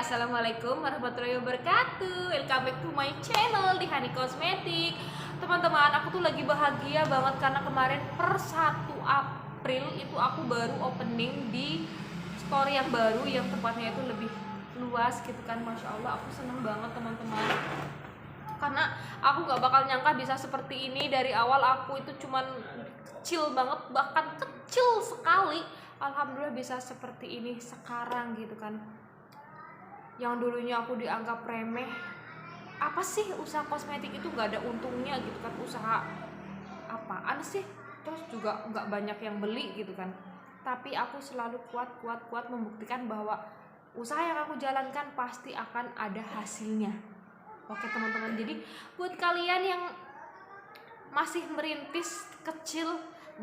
Assalamualaikum warahmatullahi wabarakatuh. Welcome back to my channel di Hani Kosmetik. Teman-teman, aku tuh lagi bahagia banget karena kemarin per 1 April itu aku baru opening di store yang baru, yang tempatnya itu lebih luas gitu kan. Masya Allah, aku seneng banget teman-teman, karena aku gak bakal nyangka bisa seperti ini. Dari awal aku itu cuman kecil banget, bahkan kecil sekali. Alhamdulillah bisa seperti ini sekarang gitu kan. Yang dulunya aku dianggap remeh, apa sih usaha kosmetik itu gak ada untungnya gitu kan, usaha apaan sih, terus juga gak banyak yang beli gitu kan. Tapi aku selalu kuat membuktikan bahwa usaha yang aku jalankan pasti akan ada hasilnya. Oke teman-teman, jadi buat kalian yang masih merintis kecil,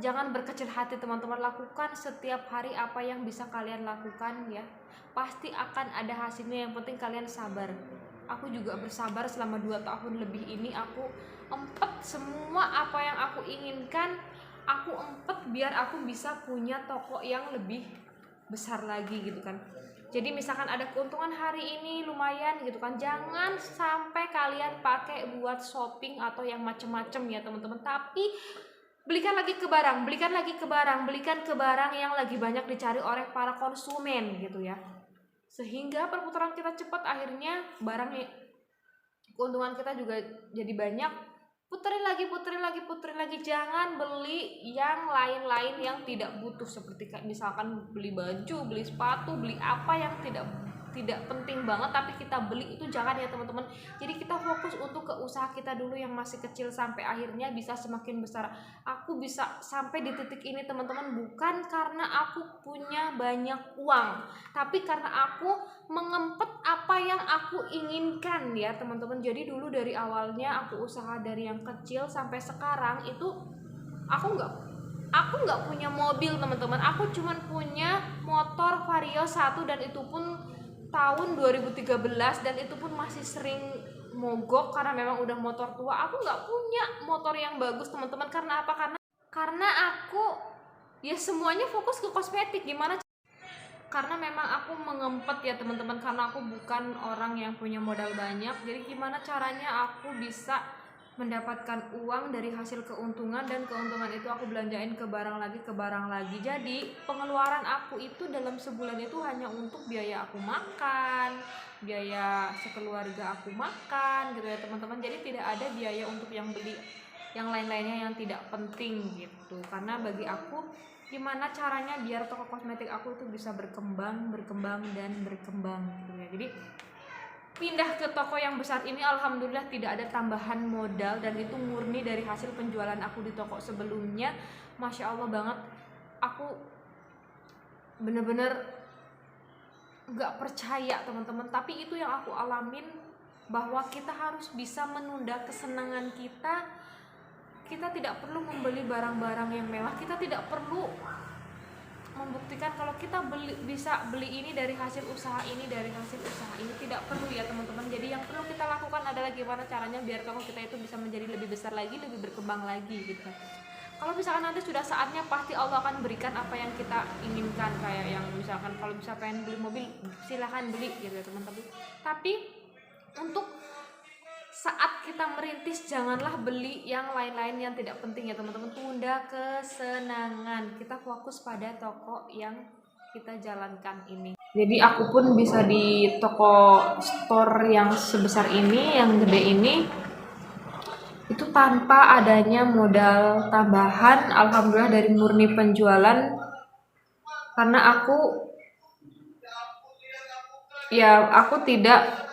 jangan berkecil hati teman-teman. Lakukan setiap hari apa yang bisa kalian lakukan ya, pasti akan ada hasilnya. Yang penting kalian sabar. Aku juga bersabar selama 2 tahun lebih ini. Aku empet semua apa yang aku inginkan, aku empet biar aku bisa punya toko yang lebih besar lagi gitu kan. Jadi misalkan ada keuntungan hari ini lumayan gitu kan, jangan sampai kalian pakai buat shopping atau yang macem-macem ya teman-teman. Tapi belikan lagi ke barang, belikan ke barang yang lagi banyak dicari oleh para konsumen gitu ya. Sehingga perputaran kita cepat, akhirnya barang keuntungan kita juga jadi banyak. Puterin lagi. Jangan beli yang lain-lain yang tidak butuh, seperti misalkan beli baju, beli sepatu, beli apa yang tidak penting banget tapi kita beli, itu jangan ya teman-teman. Jadi kita fokus untuk ke usaha kita dulu yang masih kecil sampai akhirnya bisa semakin besar. Aku bisa sampai di titik ini teman-teman bukan karena aku punya banyak uang, tapi karena aku mengempet apa yang aku inginkan ya teman-teman. Jadi dulu dari awalnya aku usaha dari yang kecil sampai sekarang itu aku nggak punya mobil teman-teman. Aku cuman punya motor Vario 1 dan itu pun tahun 2013, dan itu pun masih sering mogok karena memang udah motor tua. Aku nggak punya motor yang bagus teman-teman. Karena apa? Karena aku ya semuanya fokus ke kosmetik. Gimana? Karena memang aku mengempet ya teman-teman, karena aku bukan orang yang punya modal banyak. Jadi gimana caranya aku bisa mendapatkan uang dari hasil keuntungan, dan keuntungan itu aku belanjain ke barang lagi. Jadi pengeluaran aku itu dalam sebulan itu hanya untuk biaya aku makan, biaya sekeluarga aku makan gitu ya teman-teman. Jadi tidak ada biaya untuk yang beli yang lain-lainnya yang tidak penting gitu. Karena bagi aku, gimana caranya biar toko kosmetik aku itu bisa berkembang gitu ya. Jadi pindah ke toko yang besar ini alhamdulillah tidak ada tambahan modal, dan itu murni dari hasil penjualan aku di toko sebelumnya. Masya Allah banget, aku bener-bener gak percaya teman-teman, tapi itu yang aku alamin, bahwa kita harus bisa menunda kesenangan kita. Kita tidak perlu membeli barang-barang yang mewah, kita tidak perlu membuktikan kalau kita bisa beli ini dari hasil usaha ini, tidak perlu ya teman-teman. Jadi yang perlu kita lakukan adalah gimana caranya biar toko kita itu bisa menjadi lebih besar lagi, lebih berkembang lagi gitu. Kalau misalkan nanti sudah saatnya, pasti Allah akan berikan apa yang kita inginkan. Kayak yang misalkan kalau bisa pengen beli mobil, silahkan beli gitu ya teman-teman. Tapi untuk saat kita merintis, janganlah beli yang lain-lain yang tidak penting ya teman-teman. Tunda kesenangan, kita fokus pada toko yang kita jalankan ini. Jadi aku pun bisa di toko store yang sebesar ini, yang gede ini, itu tanpa adanya modal tambahan. Alhamdulillah dari murni penjualan. Karena aku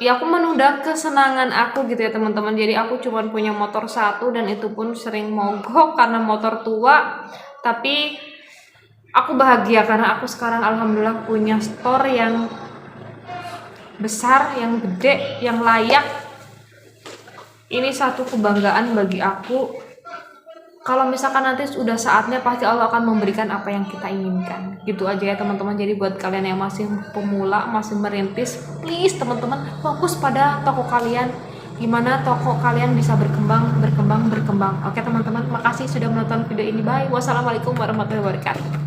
aku menunda kesenangan aku gitu ya teman-teman. Jadi aku cuma punya motor 1, dan itu pun sering mogok karena motor tua. Tapi aku bahagia karena aku sekarang alhamdulillah punya store yang besar, yang gede, yang layak. Ini satu kebanggaan bagi aku. Kalau misalkan nanti sudah saatnya, pasti Allah akan memberikan apa yang kita inginkan. Gitu aja ya teman-teman. Jadi buat kalian yang masih pemula, masih merintis, please teman-teman fokus pada toko kalian. Gimana toko kalian bisa berkembang. Oke teman-teman, makasih sudah menonton video ini. Bye. Wassalamualaikum warahmatullahi wabarakatuh.